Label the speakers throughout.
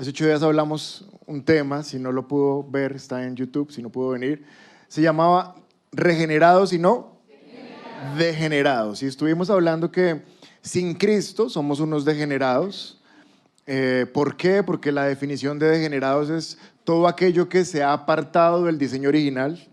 Speaker 1: Hace 8 días hablamos un tema, si no lo pudo ver, está en YouTube, si no pudo venir. Se llamaba regenerados y no degenerados. Y estuvimos hablando que sin Cristo somos unos degenerados. ¿Por qué? Porque la definición de degenerados es todo aquello que se ha apartado del diseño original.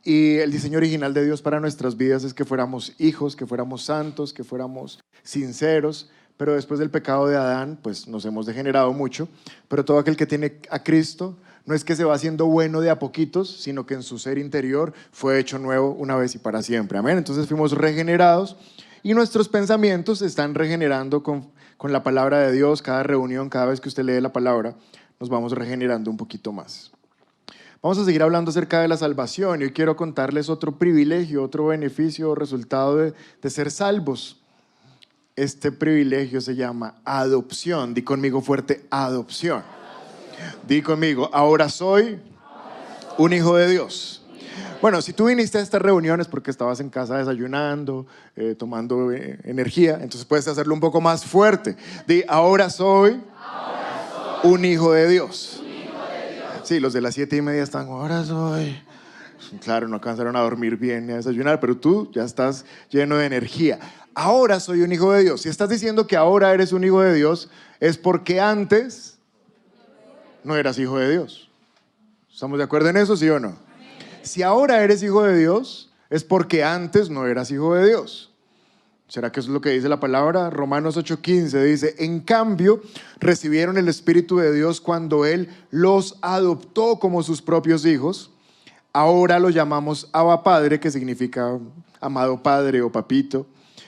Speaker 1: Y el diseño original de Dios para nuestras vidas es que fuéramos hijos, que fuéramos santos, que fuéramos sinceros. Pero después del pecado de Adán, pues nos hemos degenerado mucho. Pero todo aquel que tiene a Cristo no es que se va haciendo bueno de a poquitos, sino que en su ser interior fue hecho nuevo una vez y para siempre. Amén. Entonces fuimos regenerados y nuestros pensamientos se están regenerando con la palabra de Dios. Cada reunión, cada vez que usted lee la palabra, nos vamos regenerando un poquito más. Vamos a seguir hablando acerca de la salvación y hoy quiero contarles otro privilegio, otro beneficio, resultado de ser salvos. Este privilegio se llama adopción. Di conmigo fuerte, adopción. Di conmigo, ahora soy un hijo de Dios. Bueno, si tú viniste a estas reuniones porque estabas en casa desayunando, tomando energía, entonces puedes hacerlo un poco más fuerte. Di, ahora soy un hijo de Dios. Sí, los de las 7:30 están, ahora soy. Claro, no alcanzaron a dormir bien ni a desayunar, pero tú ya estás lleno de energía. Ahora soy un hijo de Dios. Si estás diciendo que ahora eres un hijo de Dios, es porque antes no eras hijo de Dios. ¿Estamos de acuerdo en eso, sí o no? Si ahora eres hijo de Dios, es porque antes no eras hijo de Dios. ¿Será que eso es lo que dice la palabra? Romanos 8:15 dice, en cambio, recibieron el Espíritu de Dios cuando Él los adoptó como sus propios hijos. Ahora lo llamamos Abba Padre, que significa amado Padre o papito.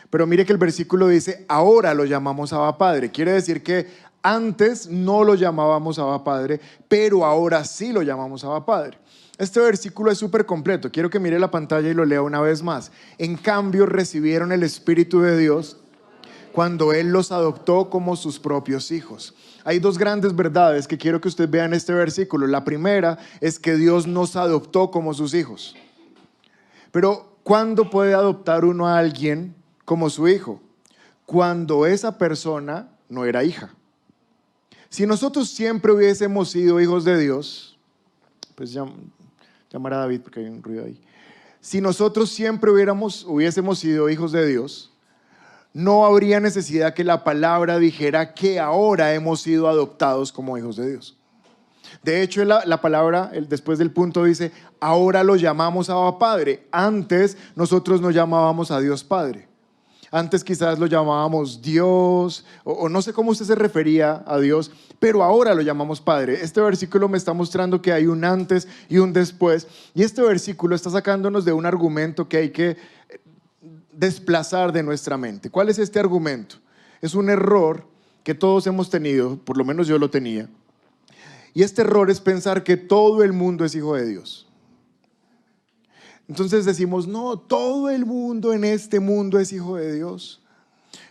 Speaker 1: Pero mire que el versículo dice, ahora lo llamamos Abba Padre. Quiere decir que antes no lo llamábamos Abba Padre, pero ahora sí lo llamamos Abba Padre. Este versículo es súper completo. Quiero que mire la pantalla y lo lea una vez más. En cambio, recibieron el Espíritu de Dios cuando Él los adoptó como sus propios hijos. Hay dos grandes verdades que quiero que usted vea en este versículo. La primera es que Dios nos adoptó como sus hijos. Pero, ¿cuándo puede adoptar uno a alguien como su hijo? Cuando esa persona no era hija. Si nosotros siempre hubiésemos sido hijos de Dios, pues llamar a David porque hay un ruido ahí. Si nosotros siempre hubiésemos sido hijos de Dios, no habría necesidad que la palabra dijera que ahora hemos sido adoptados como hijos de Dios. De hecho, la palabra, después del punto dice, ahora lo llamamos Abba Padre. Antes nosotros no llamábamos a Dios Padre. Antes quizás lo llamábamos Dios, o no sé cómo usted se refería a Dios, pero ahora lo llamamos Padre. Este versículo me está mostrando que hay un antes y un después. Y este versículo está sacándonos de un argumento que hay que desplazar de nuestra mente. ¿Cuál es este argumento? Es un error que todos hemos tenido, por lo menos yo lo tenía. Y este error es pensar que todo el mundo es hijo de Dios. Entonces decimos, no, todo el mundo en este mundo es hijo de Dios.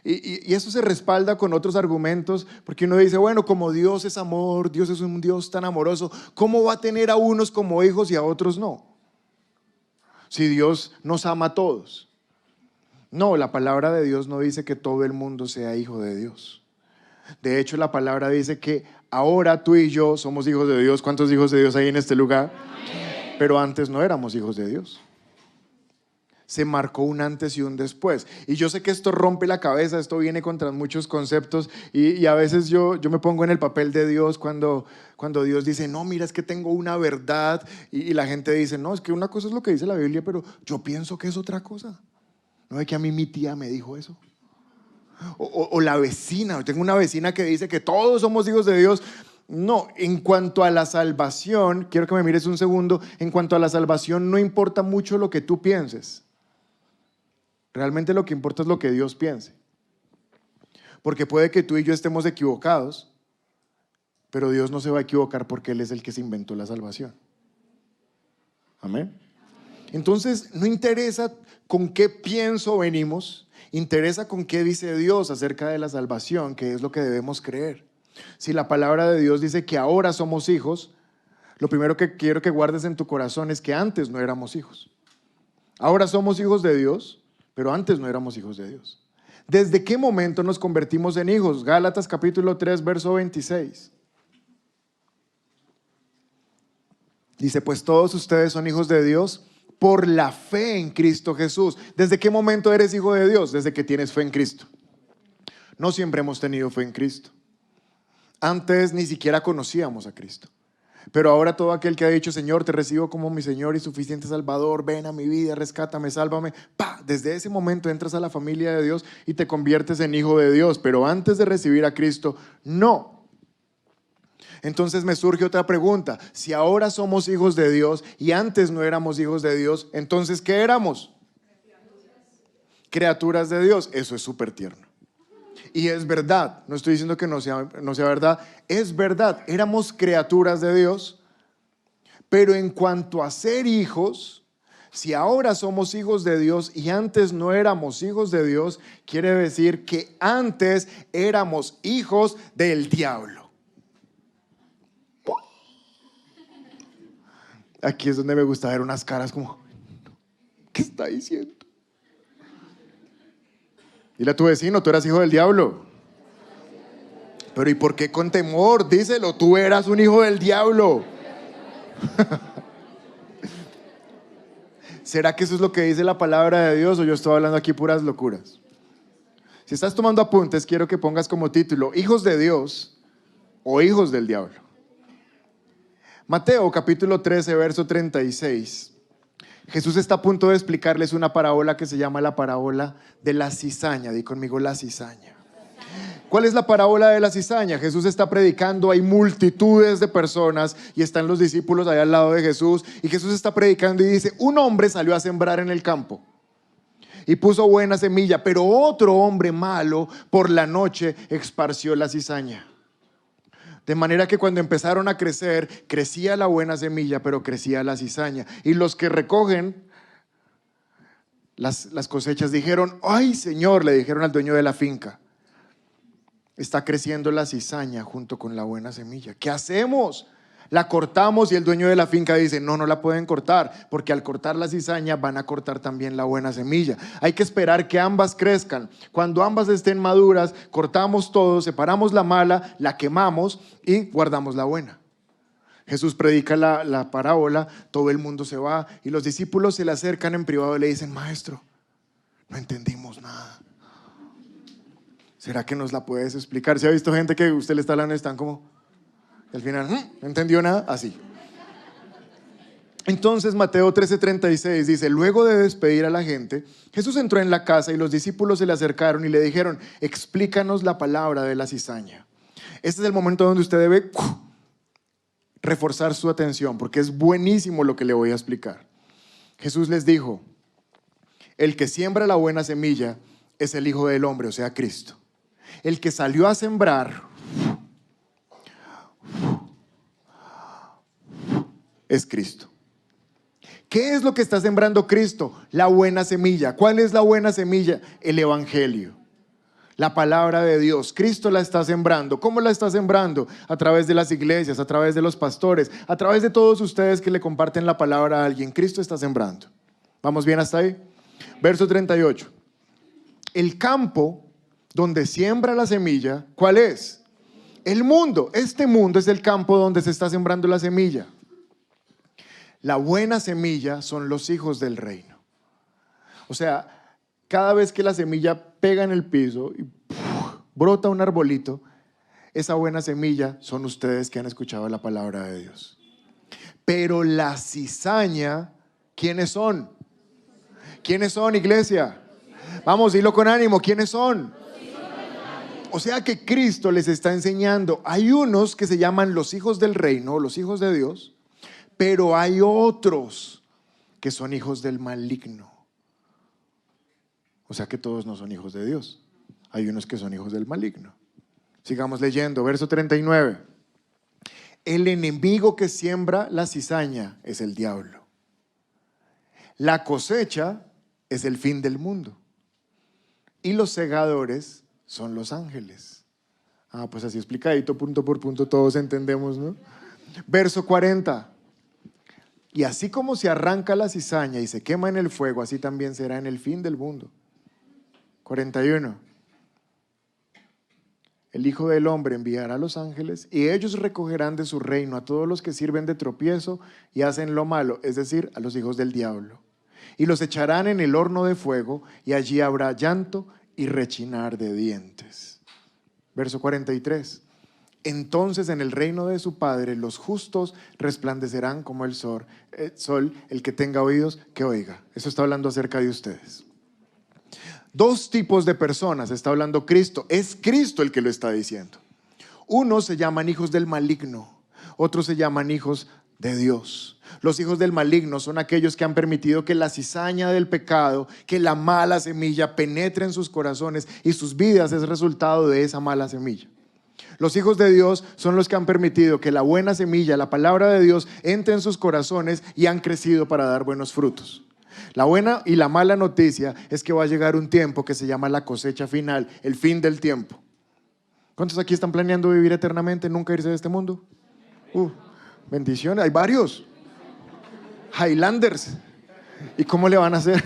Speaker 1: Y eso se respalda con otros argumentos, porque uno dice, bueno, como Dios es amor, Dios es un Dios tan amoroso, ¿cómo va a tener a unos como hijos y a otros no? Si Dios nos ama a todos. No, la palabra de Dios no dice que todo el mundo sea hijo de Dios. De hecho, la palabra dice que ahora tú y yo somos hijos de Dios. ¿Cuántos hijos de Dios hay en este lugar? Pero antes no éramos hijos de Dios. Se marcó un antes y un después. Y yo sé que esto rompe la cabeza, esto viene contra muchos conceptos y a veces yo me pongo en el papel de Dios cuando Dios dice, no, mira, es que tengo una verdad y la gente dice, no, es que una cosa es lo que dice la Biblia, pero yo pienso que es otra cosa. No es que a mí mi tía me dijo eso. O la vecina, tengo una vecina que dice que todos somos hijos de Dios. No, en cuanto a la salvación, quiero que me mires un segundo, en cuanto a la salvación no importa mucho lo que tú pienses. Realmente lo que importa es lo que Dios piense. Porque puede que tú y yo estemos equivocados, pero Dios no se va a equivocar porque Él es el que se inventó la salvación. Amén. Entonces, no interesa con qué pienso venimos, interesa con qué dice Dios acerca de la salvación, que es lo que debemos creer. Si la palabra de Dios dice que ahora somos hijos, lo primero que quiero que guardes en tu corazón es que antes no éramos hijos. Ahora somos hijos de Dios, pero antes no éramos hijos de Dios. ¿Desde qué momento nos convertimos en hijos? Gálatas capítulo 3, verso 26. Dice, pues todos ustedes son hijos de Dios por la fe en Cristo Jesús. ¿Desde qué momento eres hijo de Dios? Desde que tienes fe en Cristo. No siempre hemos tenido fe en Cristo. Antes ni siquiera conocíamos a Cristo. Pero ahora todo aquel que ha dicho, Señor, te recibo como mi Señor y suficiente Salvador, ven a mi vida, rescátame, sálvame. Desde ese momento entras a la familia de Dios y te conviertes en hijo de Dios. Pero antes de recibir a Cristo, no. Entonces me surge otra pregunta. Si ahora somos hijos de Dios y antes no éramos hijos de Dios, entonces ¿qué éramos? Criaturas de Dios. Eso es súper tierno. Y es verdad, no estoy diciendo que no sea verdad, es verdad, éramos criaturas de Dios, pero en cuanto a ser hijos, si ahora somos hijos de Dios y antes no éramos hijos de Dios, quiere decir que antes éramos hijos del diablo. Aquí es donde me gusta ver unas caras como, ¿qué está diciendo? Dile a tu vecino, tú eras hijo del diablo. Pero ¿y por qué con temor? Díselo, tú eras un hijo del diablo. ¿Será que eso es lo que dice la palabra de Dios o yo estoy hablando aquí puras locuras? Si estás tomando apuntes, quiero que pongas como título, hijos de Dios o hijos del diablo. Mateo capítulo 13, verso 36. Jesús está a punto de explicarles una parábola que se llama la parábola de la cizaña. Di conmigo, la cizaña. ¿Cuál es la parábola de la cizaña? Jesús está predicando, hay multitudes de personas y están los discípulos allá al lado de Jesús. Y Jesús está predicando y dice, un hombre salió a sembrar en el campo y puso buena semilla, pero otro hombre malo por la noche esparció la cizaña. De manera que cuando empezaron a crecer, crecía la buena semilla, pero crecía la cizaña. Y los que recogen las cosechas dijeron, ay Señor, le dijeron al dueño de la finca, está creciendo la cizaña junto con la buena semilla. ¿Qué hacemos? La cortamos y el dueño de la finca dice, no la pueden cortar, porque al cortar la cizaña van a cortar también la buena semilla. Hay que esperar que ambas crezcan. Cuando ambas estén maduras, cortamos todo, separamos la mala, la quemamos y guardamos la buena. Jesús predica la parábola, todo el mundo se va y los discípulos se le acercan en privado y le dicen, maestro, no entendimos nada. ¿Será que nos la puedes explicar? ¿Se ha visto gente que usted le está hablando y están como... Al final, ¿no entendió nada? Así. Entonces Mateo 13:36 dice, luego de despedir a la gente, Jesús entró en la casa y los discípulos se le acercaron y le dijeron, explícanos la palabra de la cizaña. Este es el momento donde usted debe reforzar su atención, porque es buenísimo lo que le voy a explicar. Jesús les dijo, el que siembra la buena semilla es el Hijo del Hombre, o sea, Cristo. El que salió a sembrar es Cristo. ¿Qué es lo que está sembrando Cristo? La buena semilla. ¿Cuál es la buena semilla? El Evangelio, la palabra de Dios. Cristo la está sembrando. ¿Cómo la está sembrando? A través de las iglesias, a través de los pastores, a través de todos ustedes que le comparten la palabra a alguien. Cristo está sembrando. ¿Vamos bien hasta ahí? Verso 38. El campo donde siembra la semilla, ¿cuál es? El mundo. Este mundo es el campo donde se está sembrando la semilla. La buena semilla son los hijos del reino. O sea, cada vez que la semilla pega en el piso y brota un arbolito, esa buena semilla son ustedes que han escuchado la palabra de Dios. Pero la cizaña, ¿quiénes son? ¿Quiénes son, iglesia? Vamos, dilo con ánimo, ¿quiénes son? O sea que Cristo les está enseñando. Hay unos que se llaman los hijos del reino, los hijos de Dios, pero hay otros que son hijos del maligno. O sea que todos no son hijos de Dios. Hay unos que son hijos del maligno. Sigamos leyendo, verso 39. El enemigo que siembra la cizaña es el diablo. La cosecha es el fin del mundo. Y los segadores son los ángeles. Pues así explicadito, punto por punto, todos entendemos, ¿no? Verso 40. Y así como se arranca la cizaña y se quema en el fuego, así también será en el fin del mundo. 41. el Hijo del Hombre enviará a los ángeles y ellos recogerán de su reino a todos los que sirven de tropiezo y hacen lo malo, es decir, a los hijos del diablo. Y los echarán en el horno de fuego y allí habrá llanto y rechinar de dientes. Verso 43. Entonces en el reino de su Padre los justos resplandecerán como el sol. El que tenga oídos, que oiga. Eso está hablando acerca de ustedes. Dos tipos de personas está hablando Cristo. Es Cristo el que lo está diciendo. Unos se llaman hijos del maligno, otros se llaman hijos de Dios. Los hijos del maligno son aquellos que han permitido que la cizaña del pecado, que la mala semilla penetre en sus corazones y sus vidas es resultado de esa mala semilla. Los hijos de Dios son los que han permitido que la buena semilla, la palabra de Dios, entre en sus corazones y han crecido para dar buenos frutos. La buena y la mala noticia es que va a llegar un tiempo que se llama la cosecha final, el fin del tiempo. ¿Cuántos aquí están planeando vivir eternamente, nunca irse de este mundo? Bendiciones, hay varios. Highlanders. ¿Y cómo le van a hacer?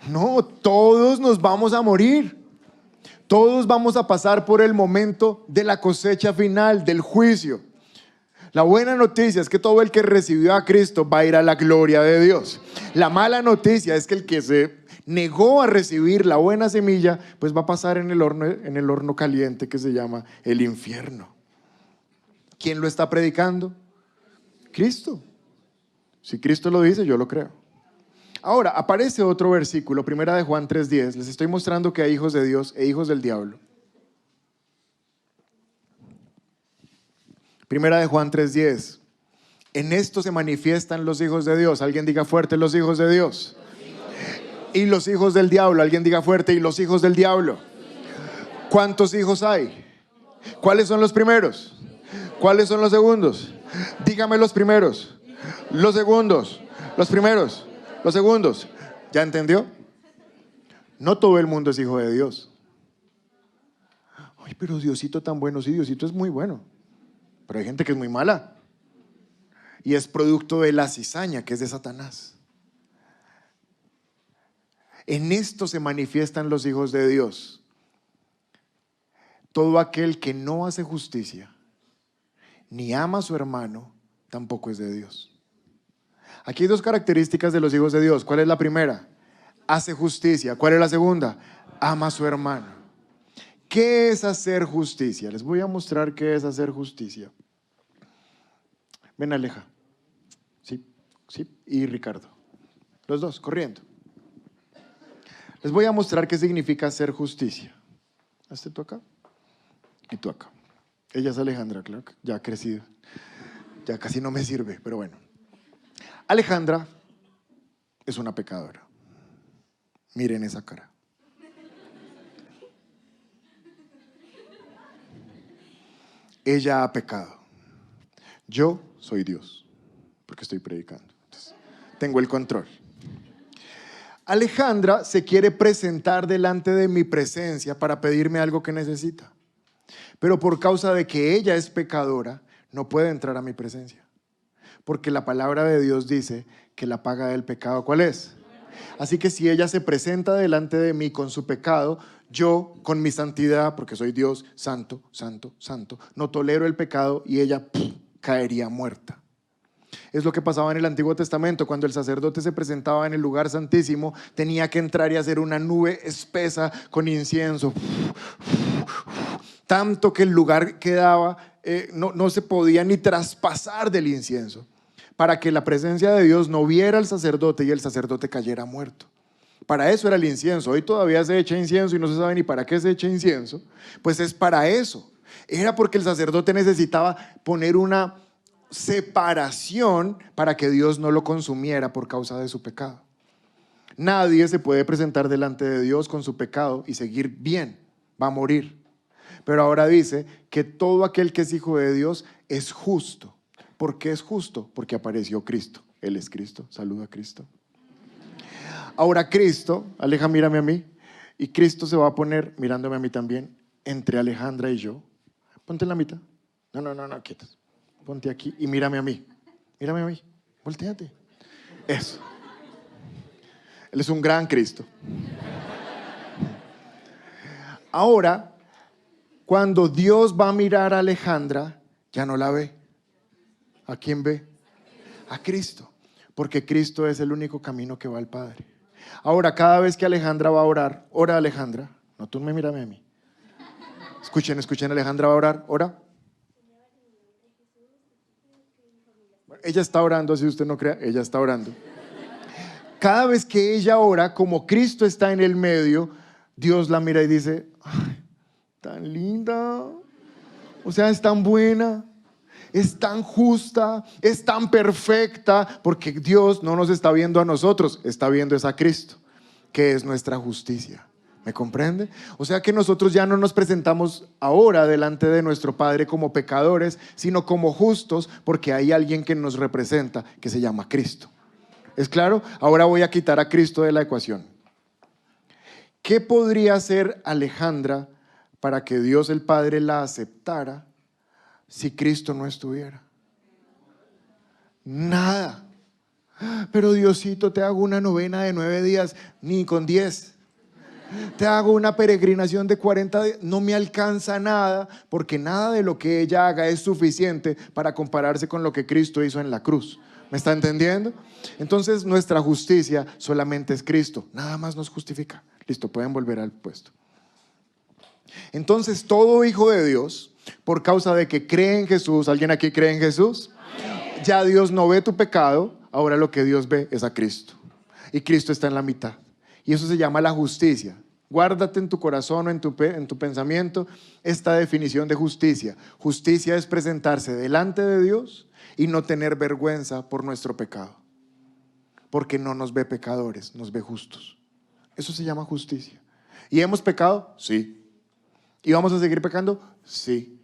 Speaker 1: No, todos nos vamos a morir. Todos vamos a pasar por el momento de la cosecha final, del juicio. La buena noticia es que todo el que recibió a Cristo va a ir a la gloria de Dios. La mala noticia es que el que se negó a recibir la buena semilla, pues va a pasar en el horno caliente que se llama el infierno. ¿Quién lo está predicando? Cristo. Si Cristo lo dice, yo lo creo. Ahora, aparece otro versículo, primera de Juan 3:10. Les estoy mostrando que hay hijos de Dios e hijos del diablo. Primera de Juan 3:10. En esto se manifiestan los hijos de Dios. Alguien diga fuerte, los hijos de Dios. Y los hijos del diablo. Alguien diga fuerte, y los hijos del diablo. ¿Cuántos hijos hay? ¿Cuáles son los primeros? ¿Cuáles son los segundos? Dígame los primeros, los segundos, los primeros, los segundos. ¿Ya entendió? No todo el mundo es hijo de Dios. Ay, pero Diosito tan bueno. Sí, Diosito es muy bueno. Pero hay gente que es muy mala. Y es producto de la cizaña, que es de Satanás. En esto se manifiestan los hijos de Dios. Todo aquel que no hace justicia, ni ama a su hermano, tampoco es de Dios. Aquí hay dos características de los hijos de Dios. ¿Cuál es la primera? Hace justicia. ¿Cuál es la segunda? Ama a su hermano. ¿Qué es hacer justicia? Les voy a mostrar qué es hacer justicia. Ven, Aleja. Sí, sí. Y Ricardo. Los dos, corriendo. Les voy a mostrar qué significa hacer justicia. Hazte tú acá y tú acá. Ella es Alejandra, claro, ya ha crecido. Ya casi no me sirve, pero bueno. Alejandra es una pecadora. Miren esa cara. Ella ha pecado. Yo soy Dios, porque estoy predicando. Entonces, tengo el control. Alejandra se quiere presentar delante de mi presencia para pedirme algo que necesita. Pero por causa de que ella es pecadora, no puede entrar a mi presencia. Porque la palabra de Dios dice que la paga del pecado, ¿cuál es? Así que si ella se presenta delante de mí con su pecado, yo con mi santidad, porque soy Dios santo, santo, santo, no tolero el pecado y ella caería muerta. Es lo que pasaba en el Antiguo Testamento. Cuando el sacerdote se presentaba en el lugar santísimo, tenía que entrar y hacer una nube espesa con incienso. Tanto que el lugar quedaba, no se podía ni traspasar del incienso, para que la presencia de Dios no viera al sacerdote y el sacerdote cayera muerto. Para eso era el incienso. Hoy todavía se echa incienso y no se sabe ni para qué se echa incienso. Pues es para eso. Era porque el sacerdote necesitaba poner una separación para que Dios no lo consumiera por causa de su pecado. Nadie se puede presentar delante de Dios con su pecado y seguir bien, va a morir. Pero ahora dice que todo aquel que es hijo de Dios es justo. ¿Por qué es justo? Porque apareció Cristo. Él es Cristo. Saluda a Cristo. Ahora Cristo, Aleja, mírame a mí, y Cristo se va a poner, mirándome a mí también, entre Alejandra y yo. Ponte en la mitad. No, quietos. Ponte aquí y mírame a mí. Mírame a mí. Voltéate. Eso. Él es un gran Cristo. Ahora, Cuando Dios va a mirar a Alejandra, ya no la ve. ¿A quién ve? A Cristo. Porque Cristo es el único camino que va al Padre. Ahora, cada vez que Alejandra va a orar, ora Alejandra. No, tú me mírame a mí. Escuchen, Alejandra va a orar, ora. Ella está orando, si usted no crea, ella está orando. Cada vez que ella ora, como Cristo está en el medio, Dios la mira y dice, ay, tan linda, o sea, es tan buena, es tan justa, es tan perfecta, porque Dios no nos está viendo a nosotros, está viendo a Cristo, que es nuestra justicia. ¿Me comprende? O sea que nosotros ya no nos presentamos ahora delante de nuestro Padre como pecadores, sino como justos, porque hay alguien que nos representa, que se llama Cristo. ¿Es claro? Ahora voy a quitar a Cristo de la ecuación. ¿Qué podría hacer Alejandra para que Dios el Padre la aceptara si Cristo no estuviera? Nada. Pero Diosito, te hago una novena de 9 días, ni con 10. Te hago una peregrinación de 40 días, no me alcanza nada, porque nada de lo que ella haga es suficiente para compararse con lo que Cristo hizo en la cruz. ¿Me está entendiendo? Entonces nuestra justicia solamente es Cristo, nada más nos justifica. Listo, pueden volver al puesto. Entonces todo hijo de Dios, por causa de que cree en Jesús, ¿alguien aquí cree en Jesús? Ya Dios no ve tu pecado, ahora lo que Dios ve es a Cristo. Y Cristo está en la mitad. Y eso se llama la justicia. Guárdate en tu corazón o en tu pensamiento esta definición de justicia. Justicia es presentarse delante de Dios y no tener vergüenza por nuestro pecado. Porque no nos ve pecadores, nos ve justos. Eso se llama justicia. ¿Y hemos pecado? Sí. ¿Y vamos a seguir pecando? Sí.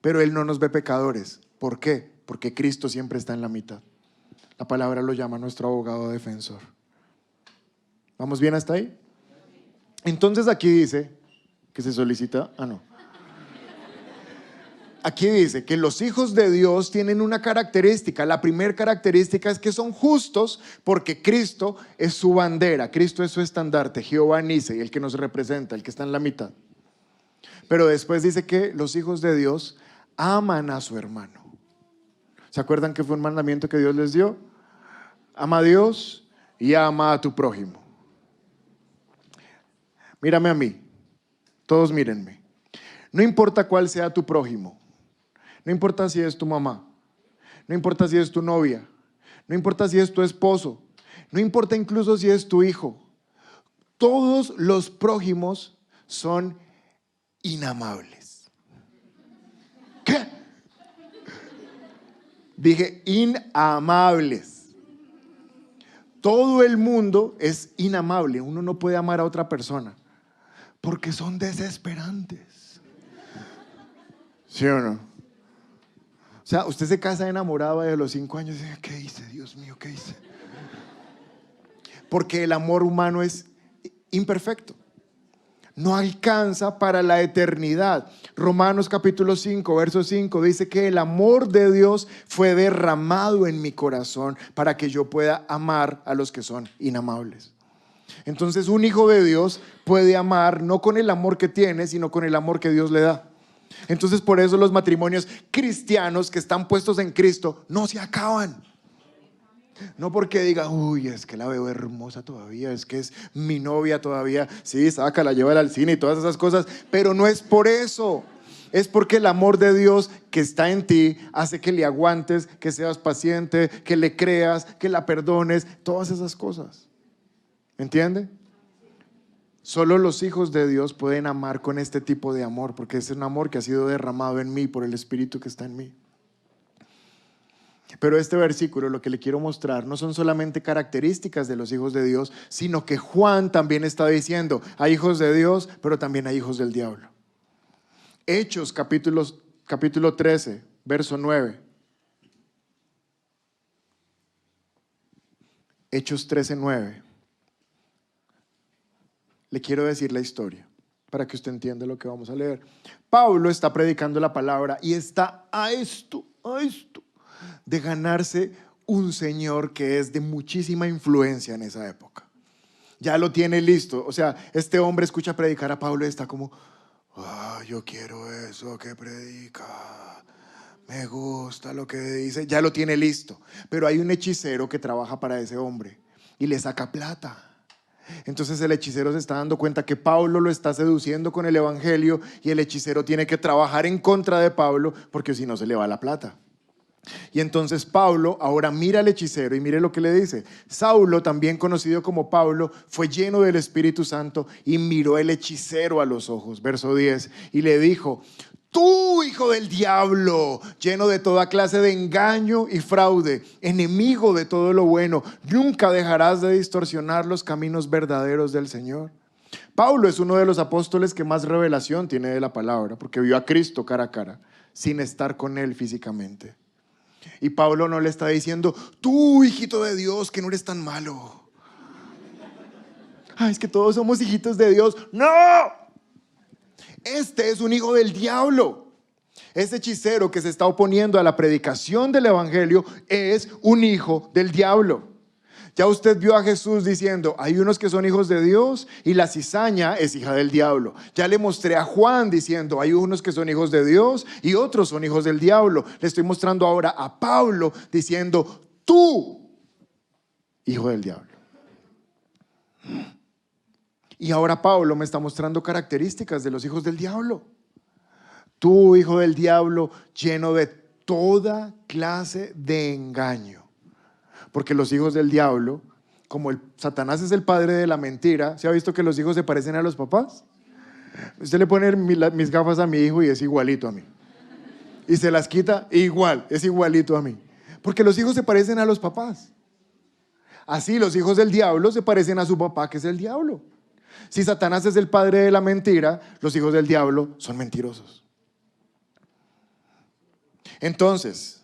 Speaker 1: Pero Él no nos ve pecadores. ¿Por qué? Porque Cristo siempre está en la mitad. La palabra lo llama nuestro abogado defensor. ¿Vamos bien hasta ahí? Entonces aquí dice que se solicita, Aquí dice que los hijos de Dios tienen una característica. La primera característica es que son justos porque Cristo es su bandera, Cristo es su estandarte, Jehová Nise, el que nos representa, el que está en la mitad. Pero después dice que los hijos de Dios aman a su hermano. ¿Se acuerdan que fue un mandamiento que Dios les dio? Ama a Dios y ama a tu prójimo. Mírame a mí, todos mírenme. No importa cuál sea tu prójimo, no importa si es tu mamá, no importa si es tu novia, no importa si es tu esposo, no importa incluso si es tu hijo. Todos los prójimos son inamables. ¿Qué? Dije inamables. Todo el mundo es inamable. Uno no puede amar a otra persona porque son desesperantes. ¿Sí o no? O sea, usted se casa enamorado de los 5 años y dice, ¿qué hice? Dios mío, ¿qué hice? Porque el amor humano es imperfecto. No alcanza para la eternidad. Romanos capítulo 5, verso 5 dice que el amor de Dios fue derramado en mi corazón para que yo pueda amar a los que son inamables. Entonces un hijo de Dios puede amar no con el amor que tiene, sino con el amor que Dios le da. Entonces por eso los matrimonios cristianos que están puestos en Cristo no se acaban. No porque diga, uy, es que la veo hermosa todavía, es que es mi novia todavía. Sí, sácala, llévala al cine y todas esas cosas, pero no es por eso. Es porque el amor de Dios que está en ti hace que le aguantes, que seas paciente, que le creas, que la perdones, todas esas cosas. ¿Me entiende? Solo los hijos de Dios pueden amar con este tipo de amor, porque es un amor que ha sido derramado en mí por el Espíritu que está en mí. Pero este versículo, lo que le quiero mostrar, no son solamente características de los hijos de Dios, sino que Juan también está diciendo, hay hijos de Dios, pero también hay hijos del diablo. Hechos capítulo 13, verso 9. Hechos 13, 9. Le quiero decir la historia para que usted entienda lo que vamos a leer. Pablo está predicando la palabra y está a esto de ganarse un señor que es de muchísima influencia en esa época. Ya lo tiene listo. O sea, este hombre escucha predicar a Pablo y está como, Ah, yo quiero eso que predica. Me gusta lo que dice. Ya lo tiene listo. Pero hay un hechicero que trabaja para ese hombre y le saca plata. Entonces el hechicero se está dando cuenta que Pablo lo está seduciendo con el evangelio y el hechicero tiene que trabajar en contra de Pablo porque si no se le va la plata. Y entonces Pablo ahora mira al hechicero y mire lo que le dice. Saulo, también conocido como Pablo, fue lleno del Espíritu Santo y miró el hechicero a los ojos. Verso 10. Y le dijo: tú, hijo del diablo, lleno de toda clase de engaño y fraude, enemigo de todo lo bueno, nunca dejarás de distorsionar los caminos verdaderos del Señor. Pablo es uno de los apóstoles que más revelación tiene de la palabra, porque vio a Cristo cara a cara, sin estar con él físicamente. Y Pablo no le está diciendo: tú, hijito de Dios, que no eres tan malo. Ay, es que todos somos hijitos de Dios. ¡No! Este es un hijo del diablo. Ese hechicero que se está oponiendo a la predicación del evangelio es un hijo del diablo. Ya usted vio a Jesús diciendo: hay unos que son hijos de Dios y la cizaña es hija del diablo. Ya le mostré a Juan diciendo: hay unos que son hijos de Dios y otros son hijos del diablo. Le estoy mostrando ahora a Pablo diciendo: tú, hijo del diablo. Y ahora Pablo me está mostrando características de los hijos del diablo. Tú, hijo del diablo, lleno de toda clase de engaño. Porque los hijos del diablo, como Satanás es el padre de la mentira, ¿se ha visto que los hijos se parecen a los papás? Usted le pone mis gafas a mi hijo y es igualito a mí. Y se las quita igual, es igualito a mí. Porque los hijos se parecen a los papás. Así los hijos del diablo se parecen a su papá, que es el diablo. Si Satanás es el padre de la mentira, los hijos del diablo son mentirosos. Entonces,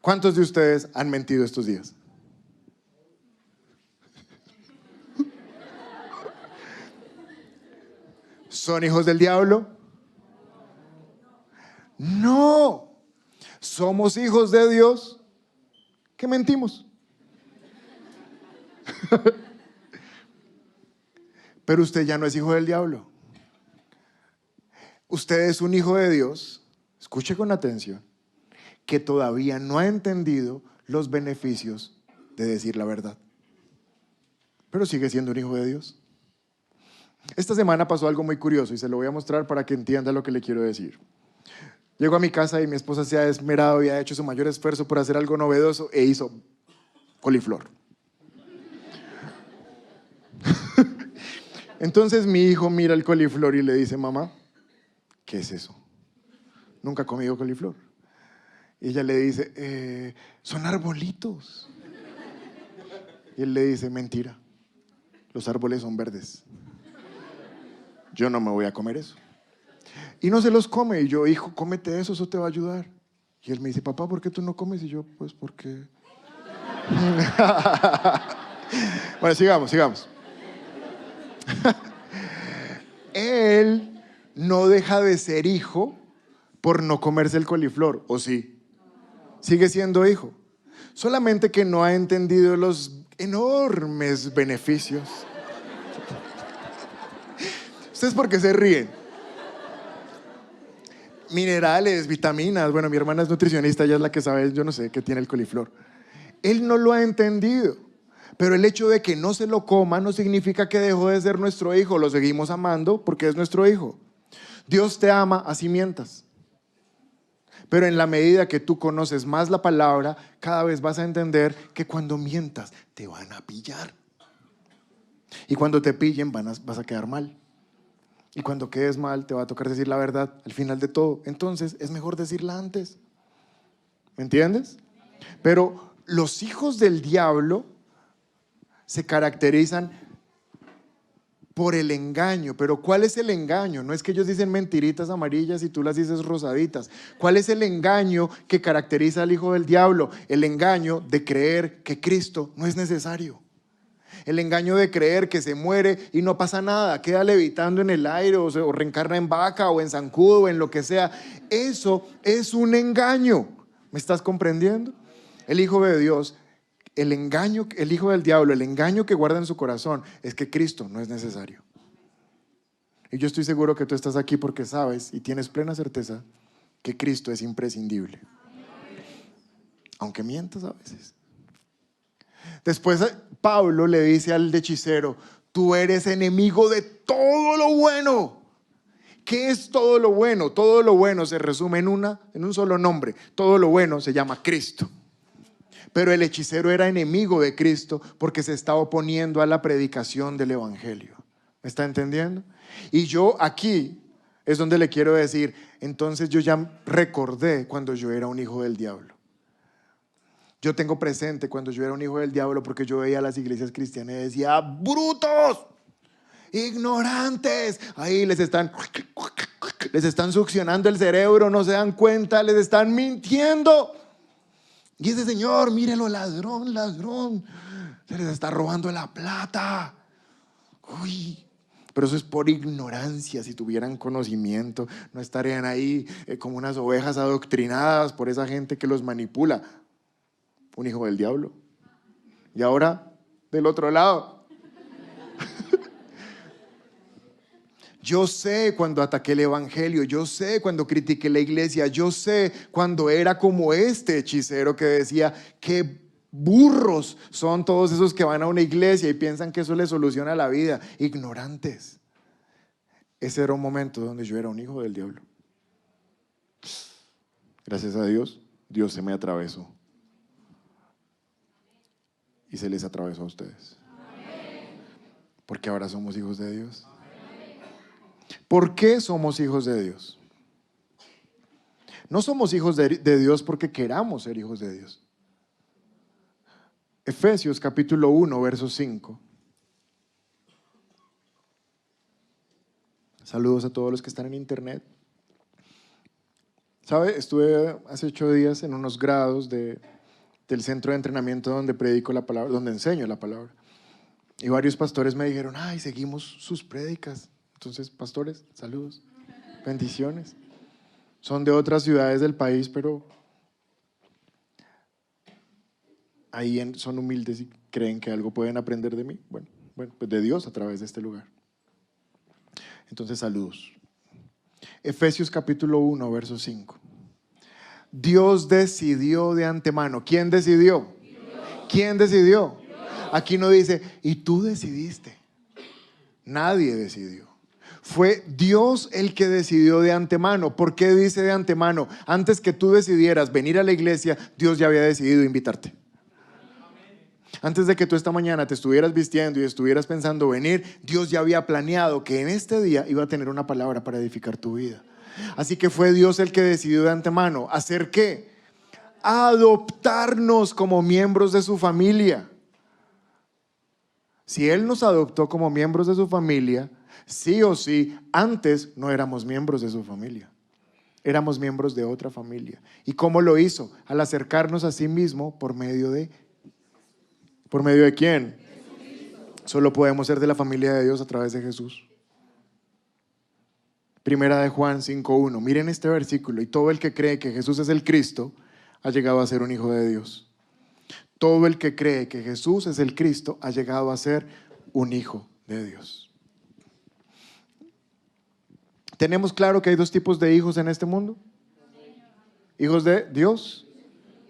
Speaker 1: ¿cuántos de ustedes han mentido estos días? ¿Son hijos del diablo? No. Somos hijos de Dios que mentimos. Pero usted ya no es hijo del diablo. Usted es un hijo de Dios, escuche con atención, que todavía no ha entendido los beneficios de decir la verdad. Pero sigue siendo un hijo de Dios. Esta semana pasó algo muy curioso y se lo voy a mostrar para que entienda lo que le quiero decir. Llego a mi casa y mi esposa se ha esmerado y ha hecho su mayor esfuerzo por hacer algo novedoso e hizo coliflor. Entonces mi hijo mira el coliflor y le dice: mamá, ¿qué es eso? Nunca he comido coliflor. Y ella le dice: son arbolitos. Y él le dice: mentira, los árboles son verdes. Yo no me voy a comer eso. Y no se los come. Y yo: hijo, cómete eso te va a ayudar. Y él me dice: papá, ¿por qué tú no comes? Y yo: pues porque... Bueno, sigamos. Él no deja de ser hijo por no comerse el coliflor, ¿o sí? Sigue siendo hijo. Solamente que no ha entendido los enormes beneficios. ¿Ustedes por qué se ríen? Minerales, vitaminas. Bueno, mi hermana es nutricionista, ella es la que sabe, yo no sé, qué tiene el coliflor. Él no lo ha entendido. Pero el hecho de que no se lo coma no significa que dejó de ser nuestro hijo. Lo seguimos amando porque es nuestro hijo. Dios te ama así mientas. Pero en la medida que tú conoces más la palabra, cada vez vas a entender que cuando mientas te van a pillar. Y cuando te pillen vas a quedar mal. Y cuando quedes mal te va a tocar decir la verdad al final de todo. Entonces es mejor decirla antes. ¿Me entiendes? Pero los hijos del diablo se caracterizan por el engaño. Pero ¿cuál es el engaño? No es que ellos dicen mentiritas amarillas y tú las dices rosaditas. ¿Cuál es el engaño que caracteriza al hijo del diablo? El engaño de creer que Cristo no es necesario. El engaño de creer que se muere y no pasa nada, queda levitando en el aire o reencarna en vaca o en zancudo o en lo que sea. Eso es un engaño. ¿Me estás comprendiendo? El hijo de Dios, el hijo del diablo, el engaño que guarda en su corazón es que Cristo no es necesario. Y yo estoy seguro que tú estás aquí porque sabes y tienes plena certeza que Cristo es imprescindible. Aunque mientas a veces. Después Pablo le dice al hechicero: tú eres enemigo de todo lo bueno. ¿Qué es todo lo bueno? Todo lo bueno se resume en un solo nombre. Todo lo bueno se llama Cristo. Pero el hechicero era enemigo de Cristo porque se estaba oponiendo a la predicación del evangelio. ¿Me está entendiendo? Y yo aquí es donde le quiero decir, entonces yo ya recordé cuando yo era un hijo del diablo. Yo tengo presente cuando yo era un hijo del diablo porque yo veía las iglesias cristianas y decía: ¡brutos! ¡Ignorantes! Ahí les están succionando el cerebro, no se dan cuenta, les están mintiendo. Y ese señor, mírelo, ladrón, ladrón, se les está robando la plata. Uy, pero eso es por ignorancia. Si tuvieran conocimiento, no estarían ahí como unas ovejas adoctrinadas por esa gente que los manipula. Un hijo del diablo. Y ahora, del otro lado. Yo sé cuando ataqué el evangelio, yo sé cuando critiqué la iglesia, yo sé cuando era como este hechicero que decía: qué burros son todos esos que van a una iglesia y piensan que eso les soluciona la vida. Ignorantes. Ese era un momento donde yo era un hijo del diablo. Gracias a Dios, Dios se me atravesó. Y se les atravesó a ustedes. Porque ahora somos hijos de Dios. ¿Por qué somos hijos de Dios? No somos hijos de Dios porque queramos ser hijos de Dios. Efesios capítulo 1, verso 5. Saludos a todos los que están en internet. ¿Sabe? Estuve hace 8 días en unos grados del centro de entrenamiento donde predico la palabra, donde enseño la palabra. Y varios pastores me dijeron: ay, seguimos sus prédicas. Entonces, pastores, saludos, bendiciones. Son de otras ciudades del país, pero ahí son humildes y creen que algo pueden aprender de mí. Bueno, pues de Dios a través de este lugar. Entonces, saludos. Efesios capítulo 1, verso 5. Dios decidió de antemano. ¿Quién decidió? Dios. ¿Quién decidió? Dios. Aquí no dice: y tú decidiste. Nadie decidió. Fue Dios el que decidió de antemano. ¿Por qué dice de antemano? Antes que tú decidieras venir a la iglesia, Dios ya había decidido invitarte. Antes de que tú esta mañana te estuvieras vistiendo y estuvieras pensando venir, Dios ya había planeado que en este día iba a tener una palabra para edificar tu vida. Así que fue Dios el que decidió de antemano. ¿Hacer qué? Adoptarnos como miembros de su familia. Si Él nos adoptó como miembros de su familia, sí o sí, antes no éramos miembros de su familia. Éramos miembros de otra familia. ¿Y cómo lo hizo? Al acercarnos a sí mismo por medio de quién. Solo podemos ser de la familia de Dios a través de Jesús. Primera de Juan 5:1. Miren este versículo. Y todo el que cree que Jesús es el Cristo ha llegado a ser un hijo de Dios. Todo el que cree que Jesús es el Cristo ha llegado a ser un hijo de Dios. ¿Tenemos claro que hay 2 tipos de hijos en este mundo? Hijos de Dios,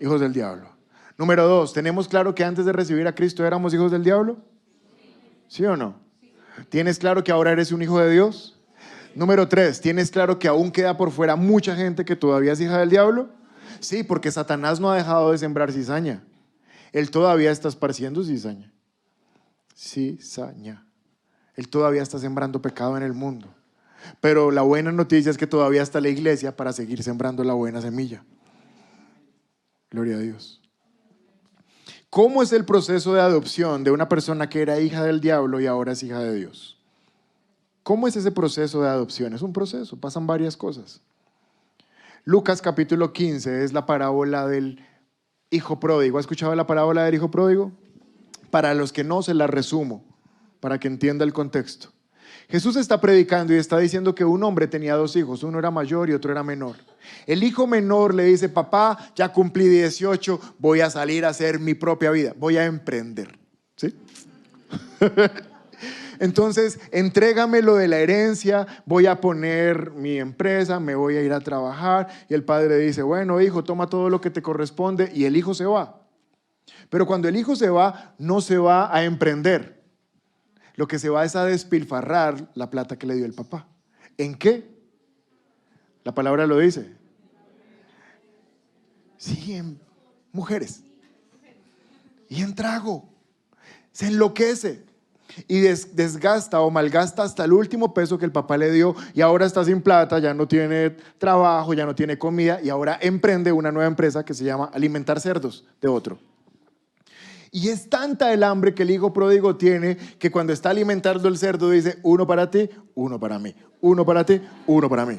Speaker 1: hijos del diablo. Número 2, ¿tenemos claro que antes de recibir a Cristo éramos hijos del diablo? ¿Sí o no? ¿Tienes claro que ahora eres un hijo de Dios? Número 3, ¿tienes claro que aún queda por fuera mucha gente que todavía es hija del diablo? Sí, porque Satanás no ha dejado de sembrar cizaña. Él todavía está esparciendo cizaña. Cizaña. Él todavía está sembrando pecado en el mundo. Pero la buena noticia es que todavía está la iglesia para seguir sembrando la buena semilla. Gloria a Dios. ¿Cómo es el proceso de adopción de una persona que era hija del diablo y ahora es hija de Dios? ¿Cómo es ese proceso de adopción? Es un proceso, pasan varias cosas. Lucas capítulo 15 es la parábola del hijo pródigo. ¿Ha escuchado la parábola del hijo pródigo? Para los que no, se la resumo, para que entienda el contexto. Jesús está predicando y está diciendo que un hombre tenía 2 hijos, uno era mayor y otro era menor. El hijo menor le dice: papá, ya cumplí 18, voy a salir a hacer mi propia vida, voy a emprender. ¿Sí? Entonces, entrégame lo de la herencia, voy a poner mi empresa, me voy a ir a trabajar. Y el padre dice, bueno, hijo, toma todo lo que te corresponde. Y el hijo se va. Pero cuando el hijo se va, no se va a emprender. Lo que se va es a despilfarrar la plata que le dio el papá. ¿En qué? La palabra lo dice. Sí, en mujeres. Y en trago. Se enloquece. Y desgasta o malgasta hasta el último peso que el papá le dio, y ahora está sin plata, ya no tiene trabajo, ya no tiene comida, y ahora emprende una nueva empresa que se llama Alimentar Cerdos de otro. Y es tanta el hambre que el hijo pródigo tiene que cuando está alimentando el cerdo dice, uno para ti, uno para mí, uno para ti, uno para mí.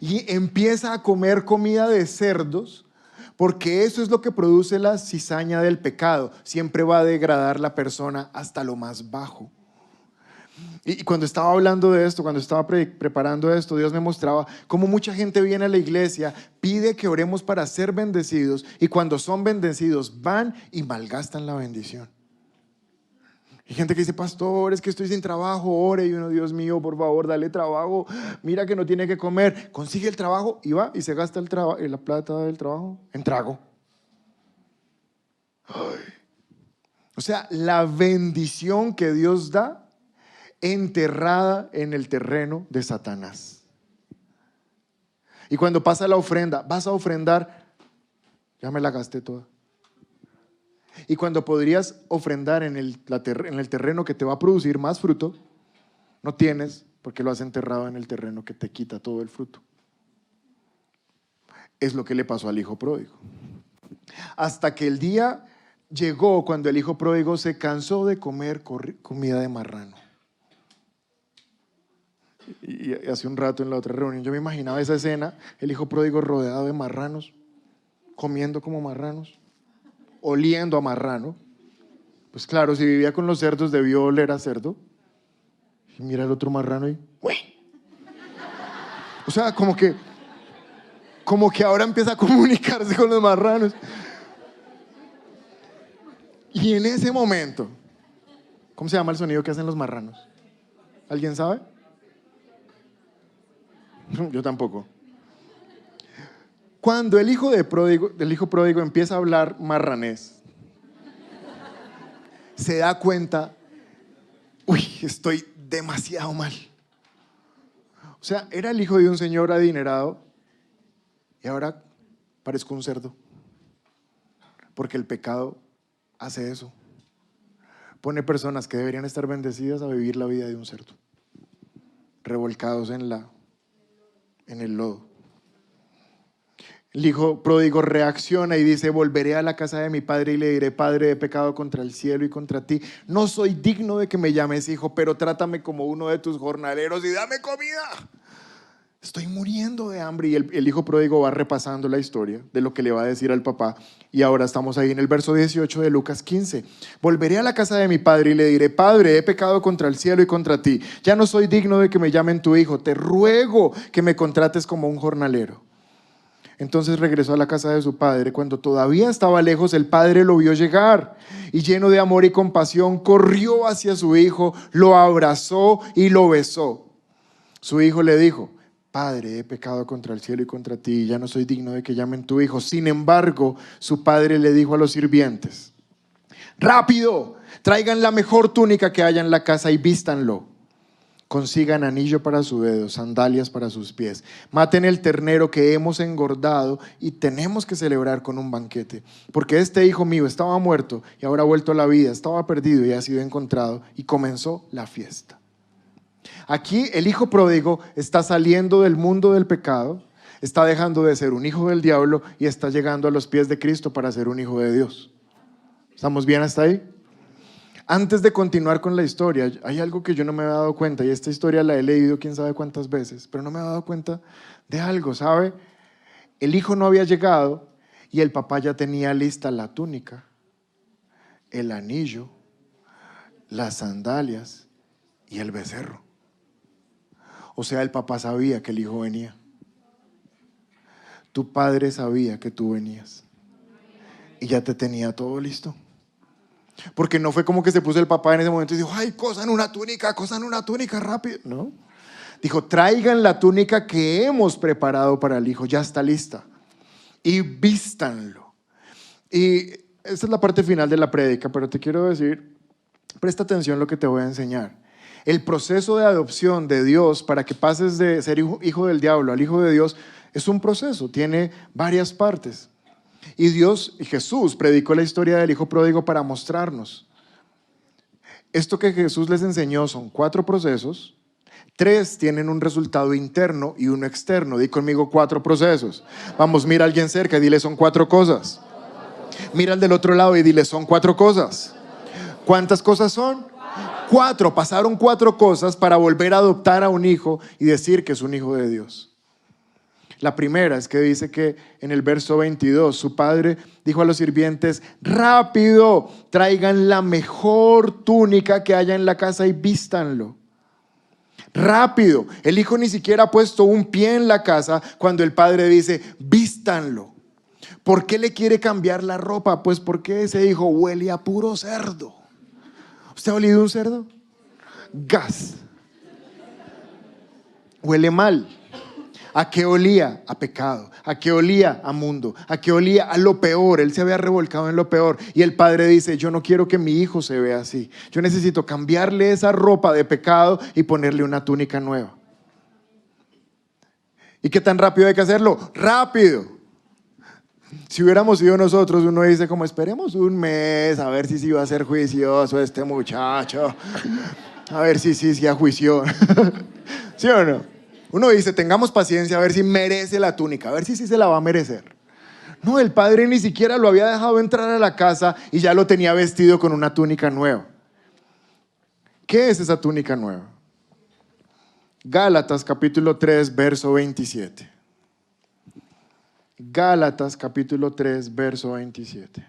Speaker 1: Y empieza a comer comida de cerdos, porque eso es lo que produce la cizaña del pecado. Siempre va a degradar la persona hasta lo más bajo. Y cuando estaba hablando de esto, cuando estaba preparando esto, Dios me mostraba cómo mucha gente viene a la iglesia, pide que oremos para ser bendecidos, y cuando son bendecidos van y malgastan la bendición. Hay gente que dice, pastor, es que estoy sin trabajo, ore. Y uno, Dios mío, por favor, dale trabajo. Mira que no tiene que comer. Consigue el trabajo y va y se gasta la plata del trabajo en trago. Ay. O sea, la bendición que Dios da enterrada en el terreno de Satanás. Y cuando pasa la ofrenda, vas a ofrendar, ya me la gasté toda. Y cuando podrías ofrendar en el terreno que te va a producir más fruto, no tienes, porque lo has enterrado en el terreno que te quita todo el fruto. Es lo que le pasó al hijo pródigo. Hasta que el día llegó cuando el hijo pródigo se cansó de comer comida de marrano. Y hace un rato en la otra reunión yo me imaginaba esa escena, el hijo pródigo rodeado de marranos, comiendo como marranos, oliendo a marrano. Pues claro, si vivía con los cerdos debió oler a cerdo. Y mira el otro marrano y ¡uy! O sea, como que ahora empieza a comunicarse con los marranos. Y en ese momento, ¿cómo se llama el sonido que hacen los marranos? ¿Alguien sabe? Yo tampoco. Cuando el hijo pródigo empieza a hablar marranés, se da cuenta, uy, estoy demasiado mal. O sea, era el hijo de un señor adinerado y ahora parezco un cerdo. Porque el pecado hace eso. Pone personas que deberían estar bendecidas a vivir la vida de un cerdo, revolcados en el lodo. El hijo pródigo reacciona y dice, volveré a la casa de mi padre y le diré, Padre, he pecado contra el cielo y contra ti. No soy digno de que me llames hijo, pero trátame como uno de tus jornaleros y dame comida. Estoy muriendo de hambre. Y el hijo pródigo va repasando la historia de lo que le va a decir al papá. Y ahora estamos ahí en el verso 18 de Lucas 15. Volveré a la casa de mi padre y le diré, Padre, he pecado contra el cielo y contra ti. Ya no soy digno de que me llamen tu hijo. Te ruego que me contrates como un jornalero. Entonces regresó a la casa de su padre. Cuando todavía estaba lejos, el padre lo vio llegar y lleno de amor y compasión, corrió hacia su hijo, lo abrazó y lo besó. Su hijo le dijo, Padre, he pecado contra el cielo y contra ti, ya no soy digno de que llamen tu hijo. Sin embargo, su padre le dijo a los sirvientes, rápido, traigan la mejor túnica que haya en la casa y vístanlo. Consigan anillo para su dedo, sandalias para sus pies. Maten el ternero que hemos engordado y tenemos que celebrar con un banquete. Porque este hijo mío estaba muerto y ahora ha vuelto a la vida, estaba perdido y ha sido encontrado. Y comenzó la fiesta. Aquí el hijo pródigo está saliendo del mundo del pecado, está dejando de ser un hijo del diablo y está llegando a los pies de Cristo para ser un hijo de Dios. ¿Estamos bien hasta ahí? Antes de continuar con la historia, hay algo que yo no me había dado cuenta, y esta historia la he leído quién sabe cuántas veces, pero no me había dado cuenta de algo, ¿sabe? El hijo no había llegado y el papá ya tenía lista la túnica, el anillo, las sandalias y el becerro. O sea, el papá sabía que el hijo venía. Tu padre sabía que tú venías y ya te tenía todo listo. Porque no fue como que se puso el papá en ese momento y dijo, ay, cosan una túnica rápido. No. Dijo, traigan la túnica que hemos preparado para el hijo, ya está lista. Y vístanlo. Y esta es la parte final de la prédica, pero te quiero decir, presta atención a lo que te voy a enseñar. El proceso de adopción de Dios para que pases de ser hijo del diablo al hijo de Dios es un proceso, tiene varias partes. Y Jesús predicó la historia del hijo pródigo para mostrarnos. Esto que Jesús les enseñó son 4 procesos. 3 tienen un resultado interno y uno externo. Di conmigo 4 procesos. Vamos, mira a alguien cerca y dile son 4 cosas. Mira al del otro lado y dile son 4 cosas. ¿Cuántas cosas son? 4. Pasaron 4 cosas para volver a adoptar a un hijo y decir que es un hijo de Dios. La primera es que dice que en el verso 22, su padre dijo a los sirvientes, rápido, traigan la mejor túnica que haya en la casa y vístanlo. Rápido, el hijo ni siquiera ha puesto un pie en la casa cuando el padre dice, vístanlo. ¿Por qué le quiere cambiar la ropa? Pues porque ese hijo huele a puro cerdo. ¿Usted ha olido un cerdo? Gas. Huele mal. ¿A qué olía? A pecado. ¿A qué olía? A mundo. ¿A qué olía? A lo peor. Él se había revolcado en lo peor. Y el padre dice, yo no quiero que mi hijo se vea así. Yo necesito cambiarle esa ropa de pecado y ponerle una túnica nueva. ¿Y qué tan rápido hay que hacerlo? ¡Rápido! Si hubiéramos sido nosotros, uno dice como esperemos un mes a ver si va a ser juicioso este muchacho. A ver si ajuició. ¿Sí o no? Uno dice, tengamos paciencia a ver si merece la túnica, a ver si se la va a merecer. No, el padre ni siquiera lo había dejado entrar a la casa y ya lo tenía vestido con una túnica nueva. ¿Qué es esa túnica nueva? Gálatas capítulo 3, verso 27. Gálatas capítulo 3, verso 27.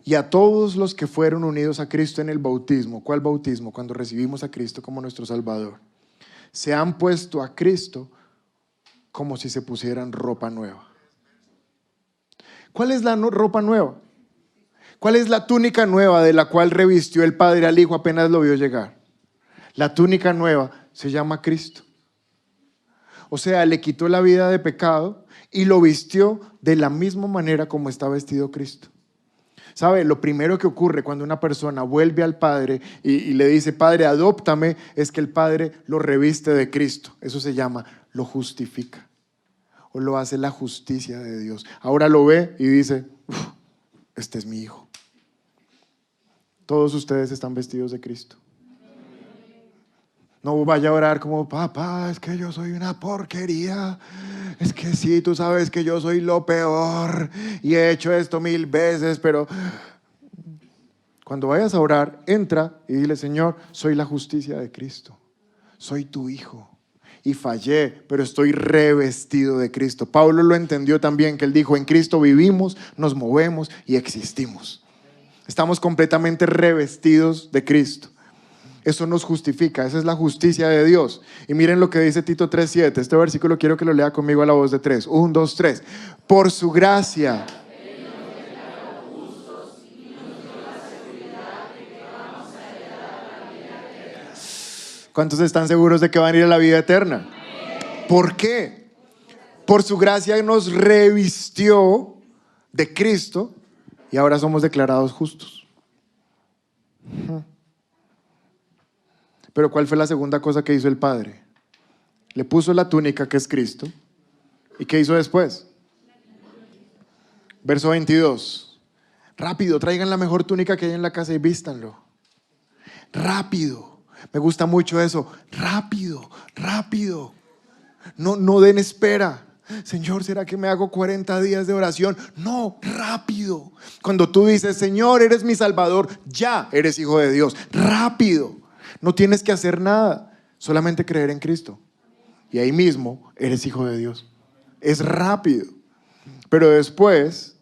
Speaker 1: Y a todos los que fueron unidos a Cristo en el bautismo. ¿Cuál bautismo? Cuando recibimos a Cristo como nuestro Salvador. Se han puesto a Cristo como si se pusieran ropa nueva. ¿Cuál es la ropa nueva? ¿Cuál es la túnica nueva de la cual revistió el Padre al Hijo apenas lo vio llegar? La túnica nueva se llama Cristo. O sea, le quitó la vida de pecado y lo vistió de la misma manera como está vestido Cristo. ¿Sabe? Lo primero que ocurre cuando una persona vuelve al Padre y le dice, Padre, adóptame, es que el Padre lo reviste de Cristo. Eso se llama, lo justifica. O lo hace la justicia de Dios. Ahora lo ve y dice, este es mi hijo. Todos ustedes están vestidos de Cristo. No vaya a orar como, papá, es que yo soy una porquería. Es que sí, tú sabes que yo soy lo peor y he hecho esto 1000 veces, pero cuando vayas a orar, entra y dile, Señor, soy la justicia de Cristo. Soy tu hijo y fallé, pero estoy revestido de Cristo. Pablo lo entendió también, que él dijo, en Cristo vivimos, nos movemos y existimos. Estamos completamente revestidos de Cristo. Eso nos justifica, esa es la justicia de Dios. Y miren lo que dice Tito 3:7. Este versículo quiero que lo lea conmigo a la voz de 3. 1, 2, 3. Por su gracia. ¿Cuántos están seguros de que van a ir a la vida eterna? ¿Por qué? Por su gracia nos revistió de Cristo y ahora somos declarados justos. Pero ¿cuál fue la segunda cosa que hizo el Padre? Le puso la túnica, que es Cristo. ¿Y qué hizo después? Verso 22. Rápido, traigan la mejor túnica que hay en la casa y vístanlo. Rápido. Me gusta mucho eso. Rápido, rápido. No den espera. Señor, ¿será que me hago 40 días de oración? No, rápido. Cuando tú dices, Señor, eres mi Salvador, ya eres hijo de Dios. Rápido. No tienes que hacer nada, solamente creer en Cristo. Y ahí mismo eres hijo de Dios. Es rápido. Pero después